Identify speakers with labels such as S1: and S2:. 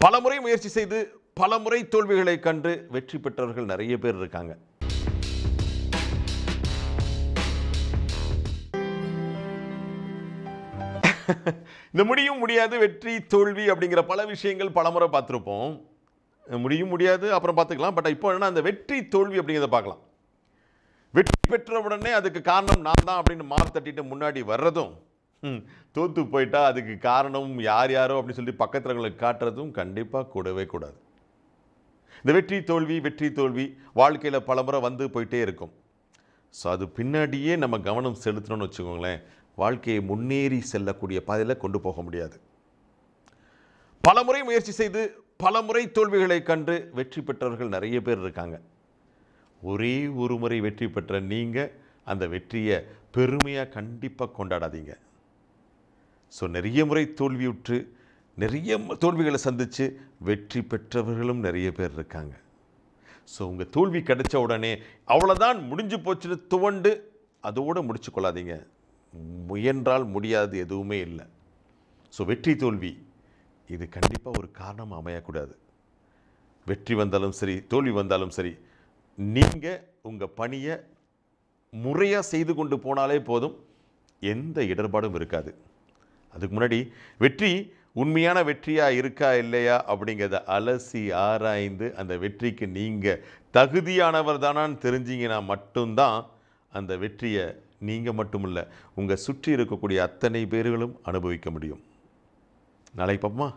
S1: பலமுறை முயற்சி செய்து பலமுறை தோல்விகளை கண்டு வெற்றி பெற்றவர்கள் நிறைய பேர் இருக்காங்க. இந்த முடியும் முடியாது வெற்றி தோல்வி அப்படிங்கிற பல விஷயங்கள் பலமுறை பார்த்துருப்போம். முடியும் முடியாது அப்புறம் பார்த்துக்கலாம். பட் இப்போ என்ன, அந்த வெற்றி தோல்வி அப்படிங்கிறத பார்க்கலாம். வெற்றி பெற்ற உடனே அதுக்கு காரணம் நான் தான் அப்படின்னு மார் தட்டிட்டு முன்னாடி வர்றதும், தோத்து போயிட்டா அதுக்கு காரணம் யார் யாரோ அப்படின்னு சொல்லி பக்கத்துலங்களுக்கு காட்டுறதும் கண்டிப்பாக கூடவே கூடாது. இந்த வெற்றி தோல்வி வாழ்க்கையில் பலமுறை வந்து போயிட்டே இருக்கும். ஸோ அது பின்னாடியே நம்ம கவனம் செலுத்தணும்னு வச்சுக்கோங்களேன், வாழ்க்கையை முன்னேறி செல்லக்கூடிய பாதையில் கொண்டு போக முடியாது. பலமுறை முயற்சி செய்து பலமுறை தோல்விகளை கண்டு வெற்றி பெற்றவர்கள் நிறைய பேர் இருக்காங்க. ஒரே ஒரு முறை வெற்றி பெற்ற நீங்கள் அந்த வெற்றியை பெருமையாக கண்டிப்பாக கொண்டாடாதீங்க. ஸோ நிறைய முறை தோல்வியுற்று நிறைய தோல்விகளை சந்தித்து வெற்றி பெற்றவர்களும் நிறைய பேர் இருக்காங்க. ஸோ உங்கள் தோல்வி கிடைச்ச உடனே அவ்வளோதான் முடிஞ்சு போச்சுன்னு துவண்டு அதோடு முடிச்சு கொள்ளாதீங்க. முயன்றால் முடியாது எதுவுமே இல்லை. ஸோ வெற்றி தோல்வி இது கண்டிப்பாக ஒரு காரணம் அமையக்கூடாது. வெற்றி வந்தாலும் சரி தோல்வி வந்தாலும் சரி, நீங்கள் உங்கள் பணியை முறையாக செய்து கொண்டு போனாலே போதும், எந்த இடர்பாடும் இருக்காது. அதுக்கு முன்னாடி வெற்றி உண்மையான வெற்றியாக இருக்கா இல்லையா அப்படிங்கிறத அலசி ஆராய்ந்து அந்த வெற்றிக்கு நீங்கள் தகுதியானவர் தானான்னு தெரிஞ்சிங்கன்னா மட்டும்தான் அந்த வெற்றியை நீங்கள் மட்டும் இல்லை, உங்கள் சுற்றி இருக்கக்கூடிய அத்தனை பேர்களும் அனுபவிக்க முடியும். நாளைக்கு பார்ப்போமா?